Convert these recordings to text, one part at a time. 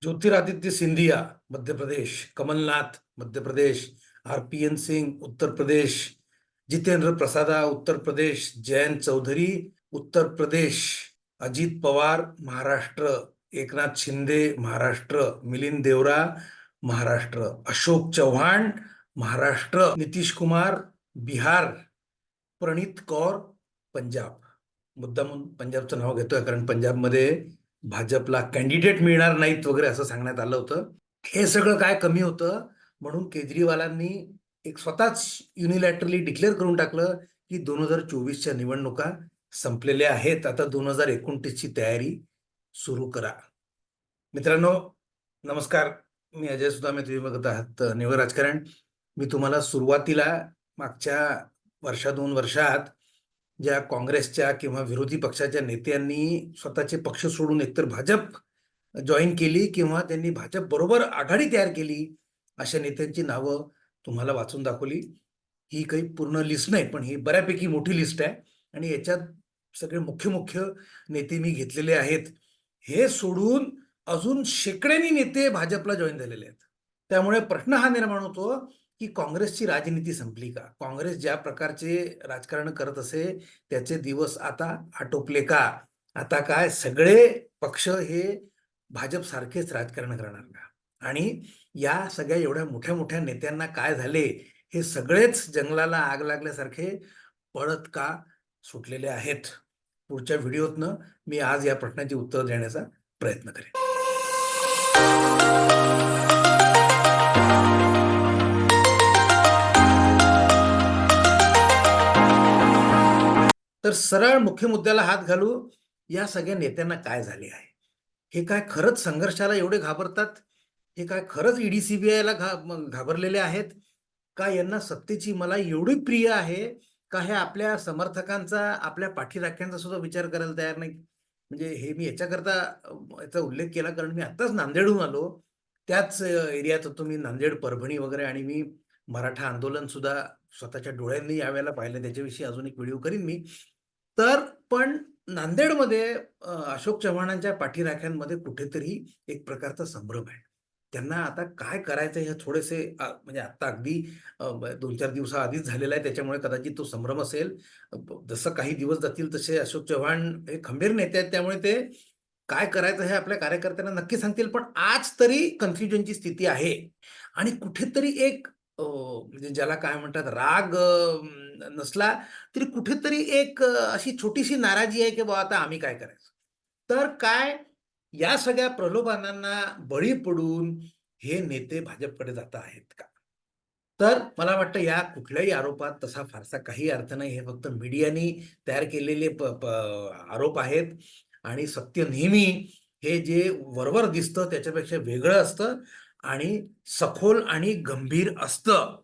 Jyotiraditya Scindia Madhya Pradesh, Kamal Nath Madhya Pradesh, RPN सिंह उत्तर प्रदेश, जितेंद्र प्रसादा उत्तर प्रदेश, जयंत चौधरी उत्तर प्रदेश, अजित पवार महाराष्ट्र, एकनाथ शिंदे महाराष्ट्र, मिलिंद देवरा महाराष्ट्र, अशोक चव्हाण महाराष्ट्र, नितीश कुमार बिहार, प्रणीत कौर पंजाब. मुद्दामून पंजाबचं नाव घेतोय कारण पंजाबमध्ये भाजपला कॅन्डिडेट मिळणार नाहीत वगैरे असं सांगण्यात आलं होतं. हे सगळं काय कमी होतं म्हणून केजरीवालांनी एक स्वतःच युनिलॅटरली डिक्लेअर करून टाकलं की 2024च्या निवडणुका संपलेल्या आहेत, आता 2029ची तयारी सुरू करा. मित्रांनो नमस्कार, मी अजय सुदामे, तुम्ही बघत आहात निव्वळ राजकारण. मी तुम्हाला सुरुवातीला मागच्या वर्षा 2 वर्षात ज्या काँग्रेसच्या किंवा विरोधी पक्षाच्या नेत्यांनी स्वतःचे पक्ष सोडून एकतर भाजप जॉईन केली किंवा त्यांनी भाजप बरोबर आघाडी तयार केली अशा नेत्यांची नावं तुम्हाला वाचून दाखवली. ही काही पूर्ण लिस्ट नाही पण ही बऱ्यापैकी मोठी लिस्ट आहे आणि याच्यात सगळे मुख्य मुख्य नेते मी घेतलेले आहेत. हे सोडून अजून शेकड्यांनी नेते भाजपला जॉईन झालेले आहेत. त्यामुळे प्रश्न हा निर्माण होतो की काँग्रेसची राजनीती संपली का? काँग्रेस ज्या प्रकारचे राजकारण करत असे त्याचे दिवस आता आटोपले का? आता काय सगळे पक्ष हे भाजप सारखेच राजकारण करणार का? आणि या सगळ्या एवढ्या मोठ्या मोठ्या नेत्यांना काय झाले, हे सगळेच जंगलाला आग लागल्यासारखे पळत का सुटलेले आहेत? पुढच्या व्हिडिओतनं मी आज या प्रश्नाची उत्तर देण्याचा प्रयत्न करेन. तर सरळ मुख्य मुद्द्याला हात घालू, या सगळ्या नेत्यांना काय झाले आहे? हे काय खरंच संघर्षाला एवढे घाबरतात? हे काय खरंच ईडी सीबीआयला घाबरलेले आहेत का? यांना सत्तेची मला एवढी प्रिय आहे का हे आपल्या समर्थकांचा, आपल्या पाठीराख्यांचा सुद्धा विचार करायला तयार नाही? म्हणजे हे मी याच्याकरता याचा उल्लेख केला कारण मी आत्ताच नांदेडहून आलो. त्याच एरियात होतो मी, नांदेड, परभणी वगैरे, आणि मी मराठा आंदोलन सुद्धा स्वतःच्या डोळ्यांनी यावेळेला पाहिलं. त्याच्याविषयी अजून एक व्हिडिओ करीन मी. तर पण नांदेडमध्ये अशोक चव्हाणांच्या पाठीराख्यांमध्ये कुठेतरी एक प्रकारचा संभ्रम आहे. त्यांना आता काय करायचं हे थोडेसे म्हणजे आता अगदी 2-4 दिवसाआधीच झालेला आहे, त्याच्यामुळे कदाचित तो संभ्रम असेल. जसं काही दिवस जातील तसे अशोक चव्हाण हे खंबीर नेते आहेत, त्यामुळे ते काय करायचं हे आपल्या कार्यकर्त्यांना नक्की सांगतील. पण आज तरी कन्फ्युजनची स्थिती आहे आणि कुठेतरी एक म्हणजे ज्याला काय म्हणतात, राग नसला तरी कुठेतरी एक अशी छोटीशी नाराजी आहे की बाबा आता आम्ही काय करायचं? तर काय या सगळ्या प्रलोभनांना बळी पडून हे नेते भाजपकडे जात आहेत का? तर मला वाटतं या कुठल्याही आरोपात तसा फारसा काही अर्थ नाही. हे फक्त मीडियानी तयार केलेले आरोप आहेत आणि सत्य नेहमी हे जे वरवर दिसतं त्याच्यापेक्षा वेगळं असतं आणि सखोल आणि गंभीर असतं.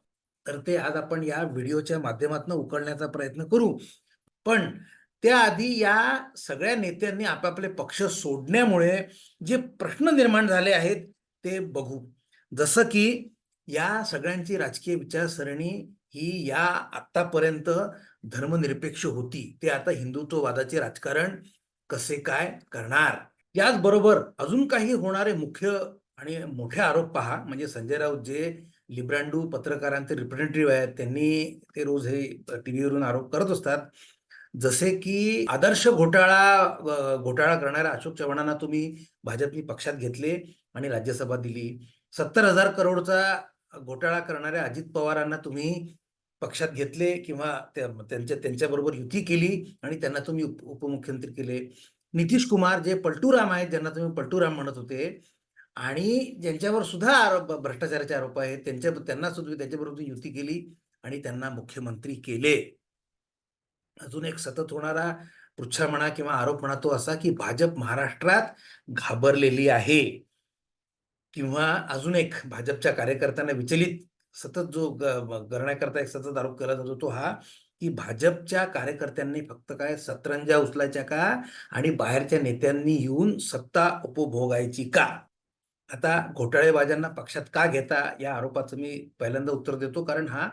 तर ते आज आपण या व्हिडिओच्या माध्यमातून उकळण्याचा प्रयत्न करू. पण त्याआधी या सगळ्या नेत्यांनी आपापले पक्ष सोडण्यामुळे जे प्रश्न निर्माण झाले आहेत ते बघू. जसं की या सगळ्यांची राजकीय विचारसरणी ही या आतापर्यंत धर्मनिरपेक्ष होती, ते आता हिंदुत्ववादाचे राजकारण कसे काय करणार? याचबरोबर अजून काही होणारे मुख्य आणि मोठे आरोप पहा. म्हणजे संजय राऊत जे लिब्रांडू पत्रकारांचे रिप्रेझेंटेटिव्ह आहेत, त्यांनी ते रोज हे टीव्हीवरून आरोप करत असतात. जसे की आदर्श घोटाळा करणाऱ्या अशोक चव्हाणांना तुम्ही भाजपनी पक्षात घेतले आणि राज्यसभा दिली. 70,000 करोडचा घोटाळा करणाऱ्या अजित पवारांना तुम्ही पक्षात घेतले किंवा त्यांच्याबरोबर युती केली आणि त्यांना तुम्ही उपमुख्यमंत्री केले. नितीश कुमार जे पलटूराम आहेत, ज्यांना तुम्ही पलटूराम म्हणत होते आणि ज्यांच्यावर सुद्धा भ्रष्टाचाराचे आरोप आहेत, त्यांना सुद्धा त्याच्याबरोबर युती केली आणि त्यांना मुख्यमंत्री केले. अजून एक सतत होणारा पृच्छा म्हणा किंवा आरोप म्हणा तो असा की भाजप महाराष्ट्रात घाबरलेली आहे. किंवा अजून एक भाजपच्या कार्यकर्त्यांना विचलित सतत जो करण्याकरता एक सतत आरोप केला जातो तो हा की भाजपच्या कार्यकर्त्यांनी फक्त काय सतरंजा उचलायच्या का आणि बाहेरच्या नेत्यांनी येऊन सत्ता उपभोगायची का? आता घोटाळेबाजांना पक्षात का घेता या आरोपाचं मी पहिल्यांदा उत्तर देतो, कारण हा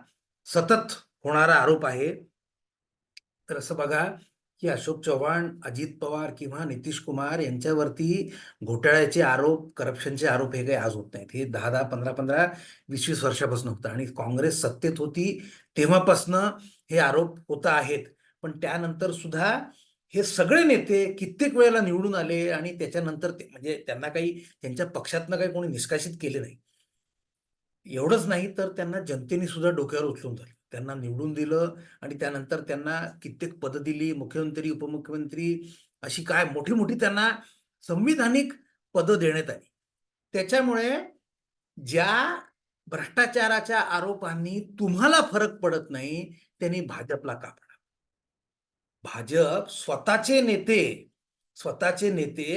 सतत होणारा आरोप आहे. तर असं बघा की अशोक चव्हाण, अजित पवार किंवा नितीश कुमार यांच्यावरती घोटाळ्याचे आरोप, करप्शनचे आरोप हे काही आज होत नाहीत. हे 10-10, 15-15, 20-20 वर्षापासून होतं आणि काँग्रेस सत्तेत होती तेव्हापासनं हे आरोप होत आहेत. पण त्यानंतर सुद्धा हे सगळे नेते कित्येक वेळेला निवडून आले आणि त्याच्यानंतर ते म्हणजे त्यांना काही त्यांच्या पक्षातनं काही कोणी निष्कासित केले नाही. एवढंच नाही तर त्यांना जनतेने सुद्धा डोक्यावर उचलून धरलं. त्यांना निवडून दिलं आणि त्यानंतर त्यांना कित्येक पदं दिली, मुख्यमंत्री, उपमुख्यमंत्री अशी काय मोठी मोठी त्यांना संविधानिक पदं देण्यात आली. त्याच्यामुळे ज्या भ्रष्टाचाराच्या आरोपांनी तुम्हाला फरक पडत नाही, त्यांनी भाजपला का पडावं? भाजप स्वतःचे नेते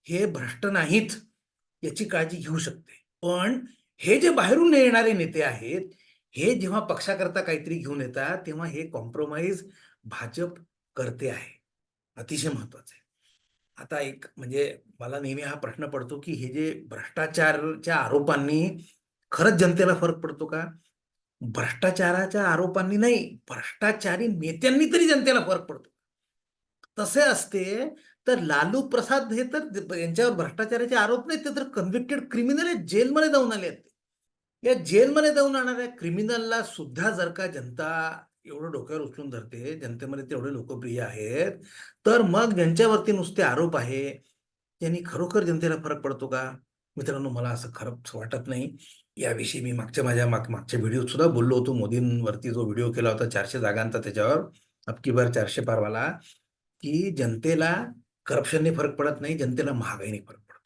हे भ्रष्ट नाहीत याची काळजी घेऊ शकते. पण हे जे बाहेरून येणारे नेते आहेत, हे जेव्हा पक्षाकरता काहीतरी घेऊन येतात, तेव्हा हे कॉम्प्रोमाइज भाजप करते आहे. अतिशय महत्वाचं आहे. आता एक म्हणजे मला नेहमी हा प्रश्न पडतो, की हे जे भ्रष्टाचाराच्या आरोपांनी खरंच जनतेला फरक पडतो का? भ्रष्टाचाराच्या आरोपांनी नाही, भ्रष्टाचारी नेत्यांनी तरी जनतेला फरक पडतो. तसे असते तर लालू प्रसाद हे तर यांच्यावर भ्रष्टाचाराचे आरोप नाहीत, ते तर कन्व्हिक्टेड क्रिमिनल आहेत, जेलमध्ये जाऊन आले आहेत. या जेलमध्ये जाऊन आणणाऱ्या क्रिमिनलला सुद्धा जर का जनता एवढं डोक्यावर उचलून धरते, जनतेमध्ये तेवढे लोकप्रिय आहेत, तर मग ज्यांच्यावरती नुसते आरोप आहे, त्यांनी खरोखर जनतेला फरक पडतो का? मित्रांनो, मला असं खरंच वाटत नाही. याविषयी मी मागच्या व्हिडिओत सुद्धा बोललो होतो. मोदींवरती जो व्हिडिओ केला होता 400 जागांचा त्याच्यावर, अब की बार 400 पार वाला, की जनतेला करप्शनने फरक पडत नाही, जनतेला महागाईने फरक पडतो.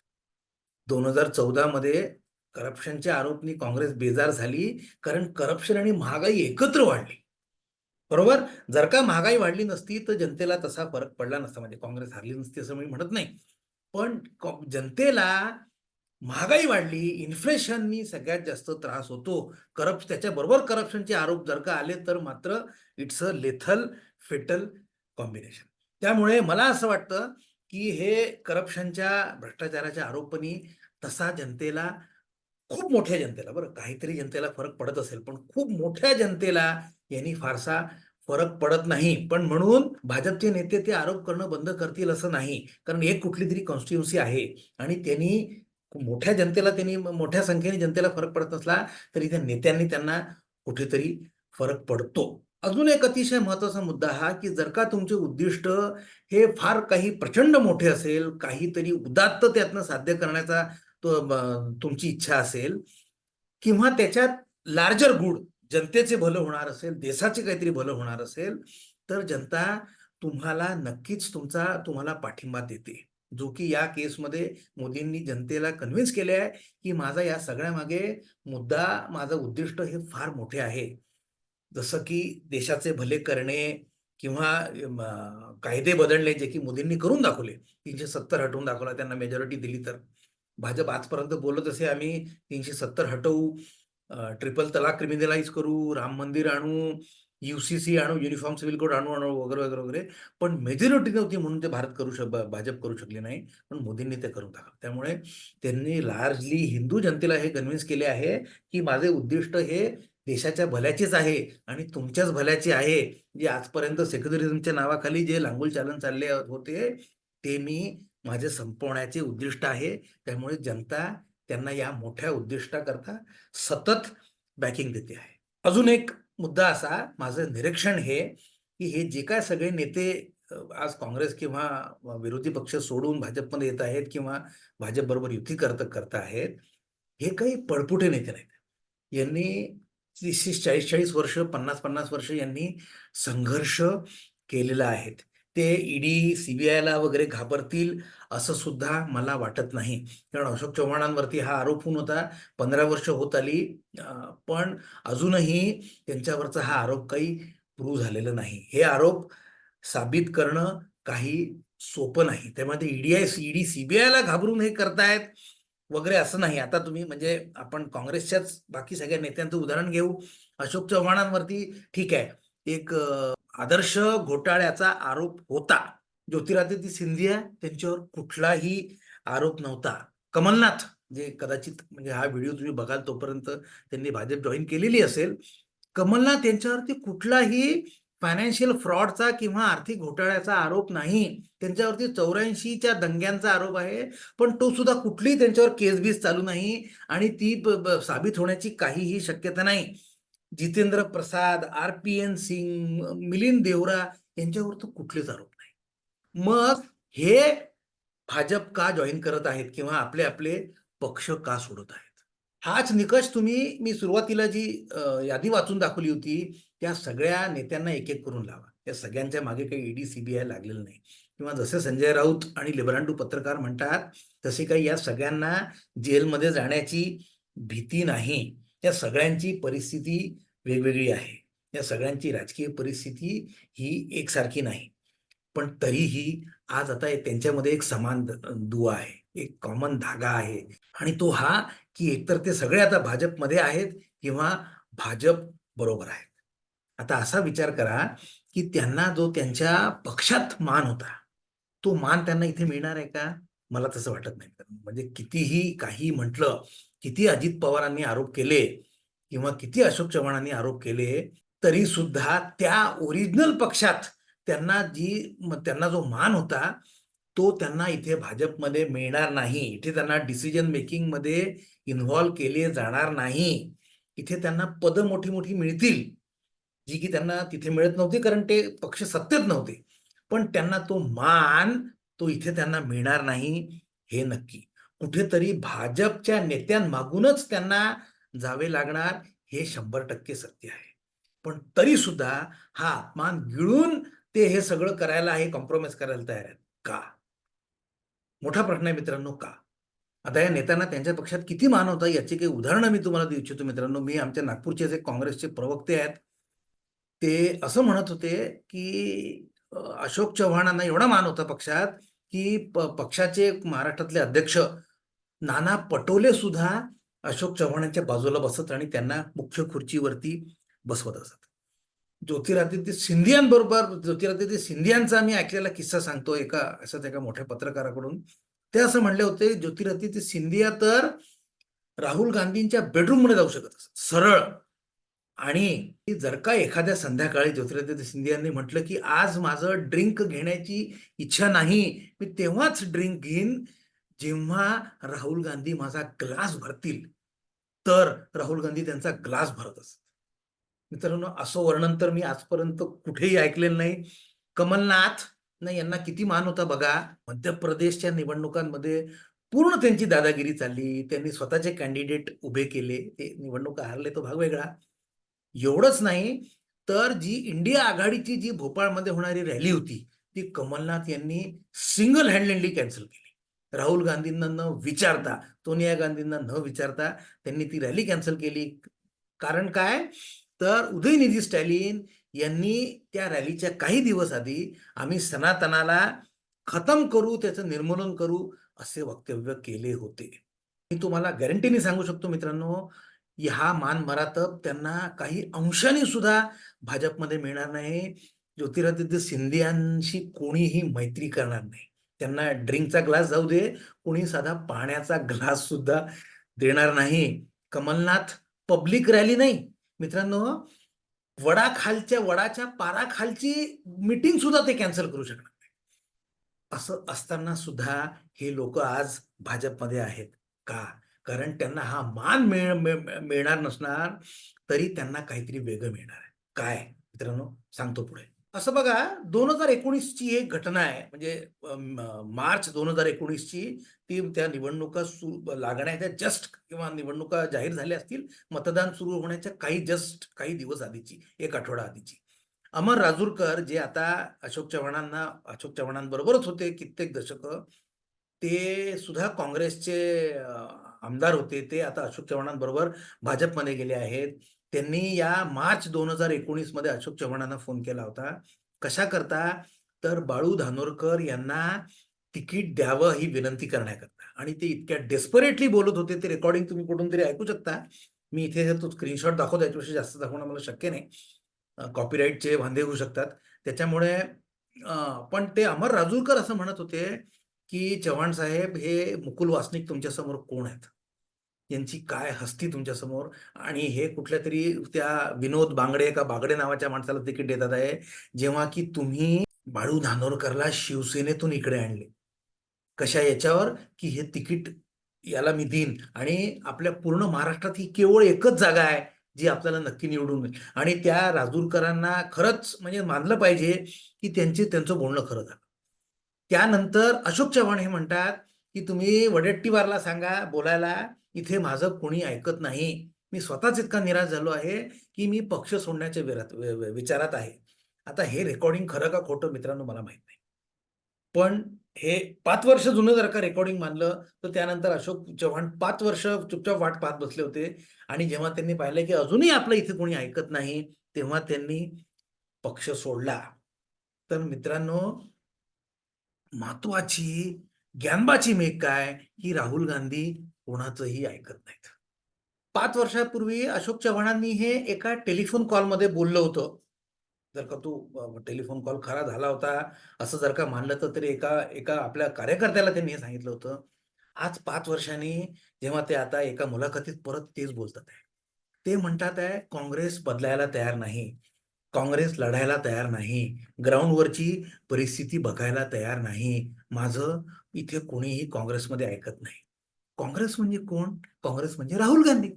2014 मध्ये करप्शनच्या आरोपनी काँग्रेस बेजार झाली, कारण करप्शन आणि महागाई एकत्र वाढली. बरोबर? जर का महागाई वाढली नसती, तर जनतेला तसा फरक पडला नसता. म्हणजे काँग्रेस हारली नसती असं मी म्हणत नाही. पण जनतेला महागाई वाढली, इन्फ्लेशननी सगळ्यात जास्त त्रास होतो. त्याच्याबरोबर करप्शनचे आरोप जर का आले, तर मात्र it's a lethal fatal combination. त्यामुळे मला असं वाटतं, की हे करप्शनच्या, भ्रष्टाचाराच्या आरोपांनी तसा जनतेला, खूप मोठ्या जनतेला, बरं काहीतरी जनतेला फरक पडत असेल, पण खूप मोठ्या जनतेला यांनी फारसा फरक पडत नाही. पण म्हणून भाजपचे नेते ते आरोप करणं बंद करतील असं नाही. कारण एक कुठली तरी कॉन्स्टिट्युन्सी आहे आणि त्यांनी मोठ्या संख्येने जनतेला फरक पडत नसला तरी त्या नेत्यांनी त्यांना कुठेतरी फरक पडतो. अजून एक अतिशय महत्वाचा मुद्दा हा, की जर का तुमचे उद्दिष्ट हे फार काही प्रचंड मोठे असेल, काहीतरी उदात्त त्यातनं साध्य करण्याचा तुमची इच्छा असेल किंवा त्याच्यात लार्जर गुड, जनतेचे भलं होणार असेल, देशाचे काहीतरी भलं होणार असेल, तर जनता तुम्हाला नक्कीच तुम्हाला पाठिंबा देते. जो की या केसमध्ये मोदींनी जनतेला कन्व्हिन्स केले आहे, की माझा या सगळ्यामागे मुद्दा, माझं उद्दिष्ट हे फार मोठे आहे. जसं की देशाचे भले करणे किंवा कायदे बदलणे, जे की मोदींनी करून दाखवले. 370 हटवून दाखवला, त्यांना मेजॉरिटी दिली तर. भाजप आजपर्यंत बोलत असे, आम्ही 370 हटवू, ट्रिपल तलाक क्रिमिनलाइज करू, राम मंदिर आणू, युसीसी आणू, युनिफॉर्म सिव्हिल कोड आणू आणू वगैरे वगैरे वगैरे. पण मेजॉरिटी नव्हती म्हणून ते भाजप करू शकले नाही. पण मोदींनी ते करून दाखवलं. त्यामुळे त्यांनी लार्जली हिंदू जनतेला हे कन्व्हिन्स केले आहे, की माझे उद्दिष्ट हे देशाच्या भल्याचेच आहे आणि तुमच्याच भल्याचे आहे. जे आजपर्यंत सेक्युलरिझमच्या नावाखाली जे लांगुल चालन चालले होते, ते माझे संपवण्याचे उद्दिष्ट आहे. त्यामुळे जनता त्यांना या मोठ्या उद्दिष्टाकरता सतत बॅकिंग देते आहे. अजून एक मुद्दा असा, माझं निरीक्षण हे, की हे जे काय सगळे नेते आज काँग्रेस किंवा विरोधी पक्ष सोडून भाजपमध्ये येत आहेत किंवा भाजपबरोबर युती करत आहेत, हे काही पळपुटे नेते नाहीत. यांनी 30-30, 40-40 वर्ष, 50-50 वर्ष यांनी संघर्ष केलेला आहे. ते ईडी, सीबीआयला वगैरे घाबरतील असं सुद्धा मला वाटत नाही. कारण अशोक चव्हाणांवरती हा आरोप होऊन होता, 15 वर्ष होत आली, पण अजूनही त्यांच्यावरचा हा आरोप काही प्रूव्ह झालेला नाही. हे आरोप साबित करणं काही सोपं नाही. त्यामध्ये ईडी, सीबीआयला घाबरून हे करतायत वगैरे असं नाही. आता तुम्ही म्हणजे आपण काँग्रेसच्याच बाकी सगळ्या नेत्यांचं उदाहरण घेऊ. अशोक चव्हाणांवरती ठीक आहे, एक आदर्श घोटाळ्याचा आरोप होता. ज्योतिरादित्य सिंधिया त्यांच्यावर कुठलाही आरोप नव्हता. कमलनाथ, जे कदाचित म्हणजे हा व्हिडिओ तुम्ही बघाल तोपर्यंत त्यांनी भाजप जॉईन केलेली असेल. कमलनाथ यांच्यावरती कुठलाही फायनान्शियल फ्रॉडचा किंवा आर्थिक घोटाळ्याचा आरोप नाही, त्यांच्यावरती 84च्या दंग्यांचा आरोप आहे, पण तो सुद्धा कुठलीही त्यांच्यावर केस बीस चालू नाही आणि ती साबित होण्याची काहीही शक्यता नाही. जितेंद्र प्रसाद, RPN सिंग, मिलिंद देवरा यांच्यावर तर कुठलेच आरोप नाही. मग हे भाजप का जॉईन करत आहेत किंवा आपले आपले पक्ष का सोडत आहेत? हाच निकष तुम्ही, मी सुरुवातीला जी यादी वाचून दाखवली होती, त्या सगळ्या नेत्यांना एक एक करून लावा. त्या सगळ्यांच्या मागे काही ईडी सीबीआय लागलेलं नाही, किंवा जसे संजय राऊत आणि लिबरांडू पत्रकार म्हणतात तसे काही या सगळ्यांना जेलमध्ये जाण्याची भीती नाही. या सगळ्यांची परिस्थिती वेगवेगळी आहे. या सगळ्यांची राजकीय परिस्थिती ही एकसारखी नाही. पण तरीही आज आता त्यांच्यामध्ये एक समान दुवा आहे, एक कॉमन धागा आहे, आणि तो हा की एकतर ते सगळे आता भाजपमध्ये आहेत किंवा भाजप बरोबर आहेत. आता असा विचार करा की त्यांना जो त्यांच्या पक्षात मान होता, तो मान त्यांना इथे मिळणार आहे का? मला तसं वाटत नाही. म्हणजे कितीही काही म्हटलं, किती अजित पवारांनी आरोप केले किंवा किती अशोक चव्हाणांनी आरोप केले, तरी सुद्धा त्या ओरिजिनल पक्षात त्यांना जो मान होता, तो त्यांना इथे भाजपमध्ये मिळणार नाही. इथे त्यांना डिसिजन मेकिंगमध्ये इन्व्हॉल्व केले जाणार नाही. इथे त्यांना पदं मोठी-मोठी मिळतील, जी की त्यांना तिथे मिळत नव्हती, कारण ते पक्ष सत्तेत नव्हते. पण त्यांना तो मान, तो इथे त्यांना मिळणार नाही, हे नक्की. कुठेतरी भाजपच्या नेत्यांमागूनच त्यांना जावे लागणार, हे 100% सत्य आहे. पण तरीसुद्धा हा अपमान गिळून ते हे सगळं करायला, हे कॉम्प्रोमाईज करायला तयार आहेत. का? मोठा प्रश्न आहे मित्रांनो, का? आता या नेत्यांना त्यांच्या पक्षात किती मान होता याची काही उदाहरणं मी तुम्हाला देऊ इच्छितो मित्रांनो. मी आमच्या नागपूरचे जे काँग्रेसचे प्रवक्ते आहेत, ते असं म्हणत होते, की अशोक चव्हाणांना एवढा मान होता पक्षात, की पक्षाचे महाराष्ट्रातले अध्यक्ष नाना पटोले सुद्धा अशोक चव्हाणांच्या बाजूला बसत आणि त्यांना मुख्य खुर्चीवरती बसवत असत. ज्योतिरादित्य सिंधियांचा मी ऐकलेला किस्सा सांगतो, एका मोठ्या पत्रकाराकडून. ते असं म्हणले होते, ज्योतिरादित्य सिंधिया तर राहुल गांधींच्या बेडरूम मध्ये जाऊ शकत असत सरळ. आणि जर का एखाद्या संध्याकाळी ज्योतिरादित्य सिंधियांनी म्हटलं की आज माझं ड्रिंक घेण्याची इच्छा नाही, मी तेव्हाच ड्रिंक घेईन जेव्हा राहुल गांधी माझा ग्लास भरतील, तर राहुल गांधी त्यांचा ग्लास भरत असत. मित्रांनो, असं वर्णन तर मी आजपर्यंत कुठेही ऐकलेलं नाही. कमलनाथ नाही, यांना किती मान होता बघा. मध्य प्रदेशच्या निवडणुकांमध्ये पूर्ण त्यांची दादागिरी चालली. त्यांनी स्वतःचे कॅन्डिडेट उभे केले. ते निवडणुका हारले तो भाग वेगळा. एवढंच नाही, तर जी इंडिया आघाडीची जी भोपाळमध्ये होणारी रॅली होती, ती कमलनाथ यांनी सिंगल हँडलेडली कॅन्सल केली. राहुल गांधींना न विचारता, सोनिया गांधींना न विचारता त्यांनी ती रॅली कॅन्सल केली. कारण काय? तर उदयनिधी स्टॅलिन यांनी त्या रॅलीच्या काही दिवस आधी आम्ही सनातनाला खतम करू, त्याचं निर्मूलन करू, असे वक्तव्य केले होते. मी तुम्हाला गॅरंटीने सांगू शकतो मित्रांनो, हा मान मरातब त्यांना काही अंशाने सुद्धा भाजपमध्ये मिळणार नाही. ज्योतिरादित्य सिंधियांशी कोणीही मैत्री करणार नाही. त्यांना ड्रिंकचा ग्लास जाऊ दे, कोणी साधा पाण्याचा ग्लास सुद्धा देणार नाही. कमलनाथ पब्लिक रॅली नाही मित्रांनो, वडाच्या पाराखालची मीटिंग सुद्धा ते कॅन्सल करू शकणार नाही. असं असताना सुद्धा हे लोक आज भाजपमध्ये आहेत. का? कारण त्यांना हा मान मिळणार नसणार, तरी त्यांना काहीतरी वेगळं मिळणार आहे. काय मित्रांनो, सांगतो पुढे. असं बघा, 2019 ची एक घटना आहे. म्हणजे मार्च 2019 ची, ती त्या निवडणुका लागण्याच्या जस्ट, किंवा निवडणुका जाहीर झाल्या असतील, मतदान सुरू होण्याच्या काही दिवस आधीची, एक आठवडा आधीची. अमर राजूरकर, जे आता अशोक चव्हाणांबरोबरच होते कित्येक दशक, ते सुद्धा काँग्रेसचे आमदार होते. ते आता अशोक चव्हाणांबरोबर भाजपमध्ये गेले आहेत. त्यांनी या मार्च 2019 मध्ये अशोक चव्हाणांना फोन केला होता. कशा करता? तर बाळू धानोरकर यांना तिकीट द्यावं ही विनंती करण्याकरता. आणि ते इतक्या डेस्परेटली बोलत होते, ते रेकॉर्डिंग तुम्ही कुठून तरी ऐकू शकता. मी इथे तो स्क्रीनशॉट दाखवतो, याच्यापेक्षा जास्त दाखवणं मला शक्य नाही. कॉपीराईटचे वांदे होऊ शकतात. त्याच्यामुळे पण ते अमर राजूरकर असं म्हणत होते की चव्हाण साहेब, हे मुकुल वासनिक तुमच्या समोर कोण आहेत? यांची काय हस्ती तुमच्यासमोर, आणि हे कुठल्या तरी त्या विनोद बांगडे का बागडे नावाच्या माणसाला तिकीट देतात आहे, जेव्हा की तुम्ही बाळू धानोरकरला शिवसेनेतून इकडे आणले. कशा याच्यावर, की हे तिकीट याला मी देईन आणि आपल्या पूर्ण महाराष्ट्रात ही केवळ एकच जागा आहे जी आपल्याला नक्की निवडून देईल. आणि त्या राजूरकरांना खरंच म्हणजे मानलं पाहिजे की त्यांचं बोलणं खरं झालं. त्यानंतर अशोक चव्हाण हे म्हणतात की तुम्ही वडेट्टीवारला सांगा बोलायला, इथे माझं कोणी ऐकत नाही. मी स्वतःच इतका निराश झालो आहे की मी पक्ष सोडण्याच्या विचारात आहे. आता हे रेकॉर्डिंग खरं का खोटं मित्रांनो मला माहित नाही. पण हे 5 वर्ष जुनं जर का रेकॉर्डिंग मानलं, तर त्यानंतर अशोक चव्हाण 5 वर्ष चुपचाप वाट पाहत बसले होते आणि जेव्हा त्यांनी पाहिलं की अजूनही आपलं इथे कोणी ऐकत नाही, तेव्हा त्यांनी पक्ष सोडला. तर मित्रांनो, महत्वाची ज्ञानबाची मेघ काय, की राहुल गांधी कोणाचंही ऐकत नाहीत. 5 वर्षापूर्वी अशोक चव्हाणांनी हे एका टेलिफोन कॉलमध्ये बोललं होतं. जर का तो टेलिफोन कॉल खरा झाला होता, असं जर का मानलं तर तरी एका एका आपल्या कार्यकर्त्याला त्यांनी हे सांगितलं होतं. आज 5 वर्षांनी जेव्हा ते आता एका मुलाखतीत परत तेच बोलतात आहे. ते म्हणतात आहे, काँग्रेस बदलायला तयार नाही. काँग्रेस लढायला तयार नाही. ग्राउंडवरची परिस्थिती बघायला तयार नाही. माझं इथे कोणीही काँग्रेसमध्ये ऐकत नाही. काँग्रेस म्हणजे कोण? काँग्रेस म्हणजे राहुल गांधी.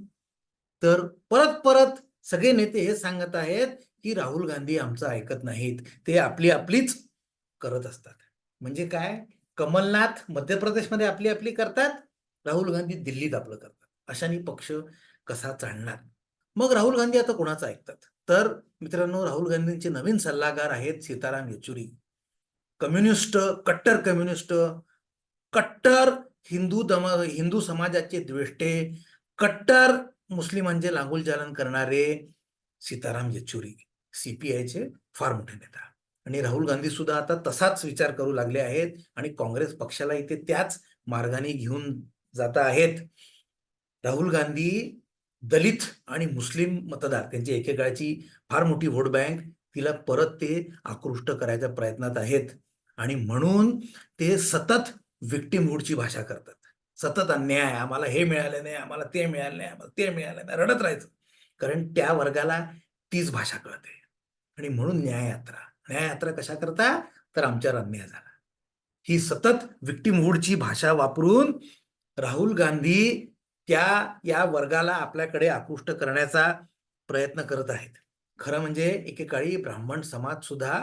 तर परत-परत सगळे नेते हे सांगत आहेत, की राहुल गांधी आमचं ऐकत नाहीत. ते आपलीच करत असतात. म्हणजे काय? कमलनाथ मध्य प्रदेशमध्ये आपली करतात, राहुल गांधी दिल्लीत आपलं करतात. अशाने पक्ष कसा चालणार? मग राहुल गांधी आता कोणाचं ऐकतात? तर मित्रांनो, राहुल गांधींचे नवीन सल्लागार आहेत सीताराम येचुरी. कम्युनिस्ट, कट्टर कम्युनिस्ट, कट्टर हिंदू समाजाचे द्वेष्टे, कट्टर मुस्लिमांचे लांगुलचालन करणारे सीताराम येचुरी, सीपीआयचे फार मोठे नेता. आणि राहुल गांधी सुद्धा आता तसाच विचार करू लागले आहेत आणि काँग्रेस पक्षाला इथे त्याच मार्गाने घेऊन जात आहेत. राहुल गांधी दलित आणि मुस्लिम मतदार त्यांची एकेकाळची फार मोठी व्होट बँक, तिला परत ते आकृष्ट करायच्या प्रयत्नात आहेत आणि म्हणून ते सतत व्हिक्टिमहूडची भाषा करतात. सतत अन्याय, आम्हाला हे मिळालं नाही, आम्हाला ते मिळालं नाही, आम्हाला ते मिळालं नाही, रडत राहायचं. कारण त्या वर्गाला तीच भाषा कळते आणि म्हणून न्याययात्रा. न्याययात्रा कशाकरता? तर आमच्यावर अन्याय झाला. ही सतत व्हिक्टिमहूडची भाषा वापरून राहुल गांधी या वर्गाला आपल्याकडे आकृष्ट करण्याचा प्रयत्न करत आहेत. खरं म्हणजे एकेकाळी ब्राह्मण समाज सुद्धा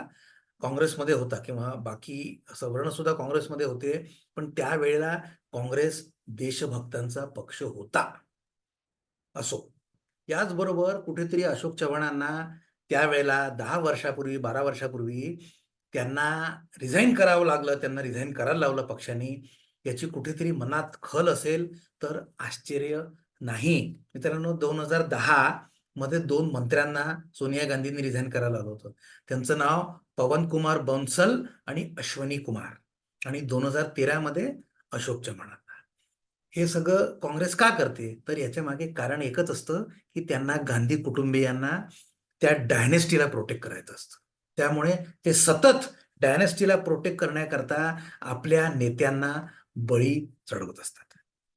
काँग्रेसमध्ये होता किंवा बाकी सवर्ण सुद्धा काँग्रेसमध्ये होते. पण त्यावेळेला काँग्रेस देशभक्तांचा पक्ष होता. असो. याचबरोबर कुठेतरी अशोक चव्हाणांना त्यावेळेला 10 वर्षापूर्वी, 12 वर्षापूर्वी त्यांना रिझाइन करावं लागलं, त्यांना रिझाइन करायला लावलं पक्षाने. याची कुठेतरी मनात खल असेल तर आश्चर्य नाही. मित्रांनो, 2010 मध्ये 2 मंत्र्यांना सोनिया गांधींनी रिझाइन करायला लावलं होतं. त्यांचं नाव पवनकुमार बन्सल आणि अश्वनी कुमार, आणि 2013 मध्ये अशोक चव्हाण. हे सगळं काँग्रेस का करते? तर याच्यामागे कारण एकच असतं, की त्यांना गांधी कुटुंबियांना त्या डायनेस्टीला प्रोटेक्ट करायचं असतं. त्यामुळे ते सतत डायनेस्टीला प्रोटेक्ट करण्याकरता आपल्या नेत्यांना बळी चढवत असतात.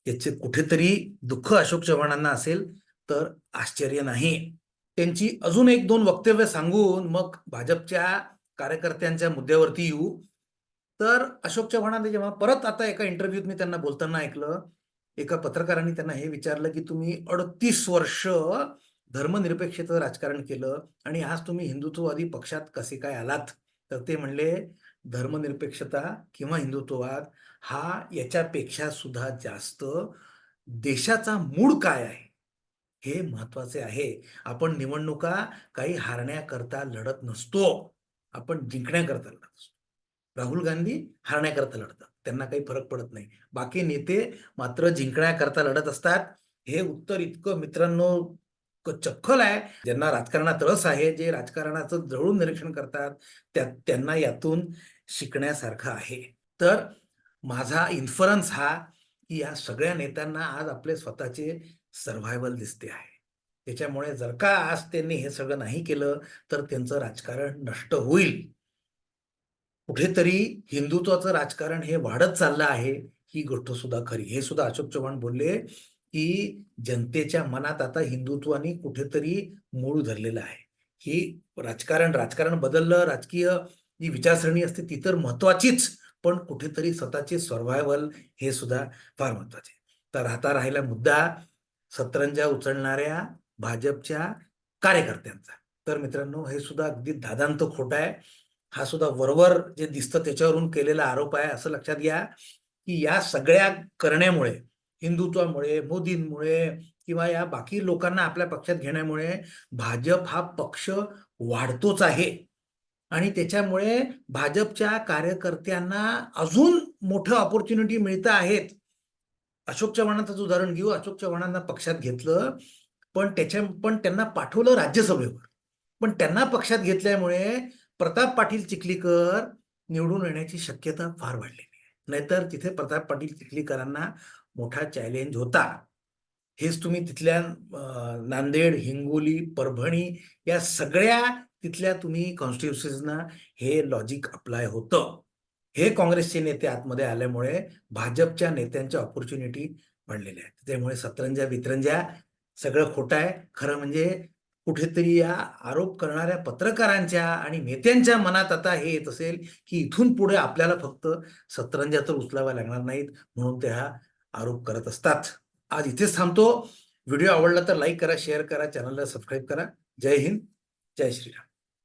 याचे कुठेतरी दुःख अशोक चव्हाणांना असेल तर आश्चर्य नाही. त्यांची अजून 1-2 वक्तव्य सांगून मग भाजपच्या कार्यकर्त्यांच्या मुद्द्यावरती येऊ. तर अशोक चव्हाणांनी जेव्हा परत आता एका इंटरव्ह्यूत मी त्यांना बोलताना ऐकलं, एका पत्रकारांनी त्यांना हे विचारलं, की तुम्ही 38 वर्ष धर्मनिरपेक्षतेचं राजकारण केलं आणि आज तुम्ही हिंदुत्ववादी पक्षात कसे काय आलात? तर ते म्हणले, धर्मनिरपेक्षता किंवा हिंदुत्ववाद हा याच्यापेक्षा सुद्धा जास्त देशाचा मूळ काय आहे, हे महत्वाचे आहे. आपण निवडणुका काही हारण्याकरता लढत नसतो. आपण जिंकण्याकरता लढत असतो. राहुल गांधी हारण्याकरता लढतात. त्यांना काही फरक पडत नाही. बाकी नेते मात्र जिंकण्याकरता लढत असतात. हे उत्तर इतकं मित्रांनो चपखल आहे. ज्यांना राजकारणात रस आहे, जे राजकारणाचं जवळून निरीक्षण करतात, त्यांना यातून शिकण्यासारखं आहे. तर माझा इन्फरन्स हा, की या सगळ्या नेत्यांना आज आपले स्वतःचे सर्व्हायव्हल दिसते आहे. त्याच्यामुळे जर का आज त्यांनी हे सगळं नाही केलं, तर त्यांचं राजकारण नष्ट होईल. कुठेतरी हिंदुत्वाचं राजकारण हे वाढत चाललं आहे, ही गोष्ट सुद्धा खरी. हे सुद्धा अशोक चव्हाण बोलले, की जनतेच्या मनात आता हिंदुत्वानी कुठेतरी मूळ धरलेलं आहे. ही राजकारण बदललं, राजकीय जी विचारसरणी असते ती तर महत्वाचीच, पण कुठेतरी स्वतःचे सर्व्हायव्हल हे सुद्धा फार महत्वाचे. तर आता राहिला मुद्दा सतरंजा उचलणाऱ्या भाजपच्या कार्यकर्त्यांचा. तर मित्रांनो, हे सुद्धा अगदी दादांत खोटं आहे. हा सुद्धा वरवर जे दिसतं त्याच्यावरून केलेला आरोप आहे. असं लक्षात घ्या की या सगळ्या करण्यामुळे, हिंदुत्वामुळे, मोदींमुळे किंवा या बाकी लोकांना आपल्या पक्षात घेण्यामुळे भाजप हा पक्ष वाढतोच आहे आणि त्याच्यामुळे भाजपच्या कार्यकर्त्यांना अजून मोठं ऑपॉर्च्युनिटी मिळतं आहेत. अशोक चव्हाणांचं उदाहरण घेऊ. अशोक चव्हाणांना पक्षात घेतलं, पण त्यांना पाठवलं राज्यसभेवर. पण त्यांना पक्षात घेतल्यामुळे प्रताप पाटील चिखलीकर निवडून येण्याची शक्यता फार वाढलेली आहे. नाहीतर तिथे प्रताप पाटील चिखलीकरांना मोठा चॅलेंज होता. हेच तुम्ही तिथल्या नांदेड, हिंगोली, परभणी या सगळ्या तिथल्या तुम्ही कॉन्स्टिट्युन्सीजना हे लॉजिक अप्लाय होतं. हे काँग्रेसचे नेते आतमध्ये आल्यामुळे भाजपच्या नेत्यांच्या ऑपॉर्च्युनिटी वाढलेल्या आहेत. त्यामुळे सतरंजा बितरंजा सगळं खोटं आहे. खरं म्हणजे कुठेतरी या आरोप करणाऱ्या पत्रकारांच्या आणि नेत्यांच्या मनात आता हे येत असेल की इथून पुढे आपल्याला फक्त सतरंजा तर उचलाव्या लागणार नाहीत, म्हणून ते हा आरोप करत असतात. आज इथेच थांबतो. व्हिडिओ आवडला तर लाईक करा, शेअर करा, चॅनलला सबस्क्राईब करा. जय हिंद, जय श्रीराम.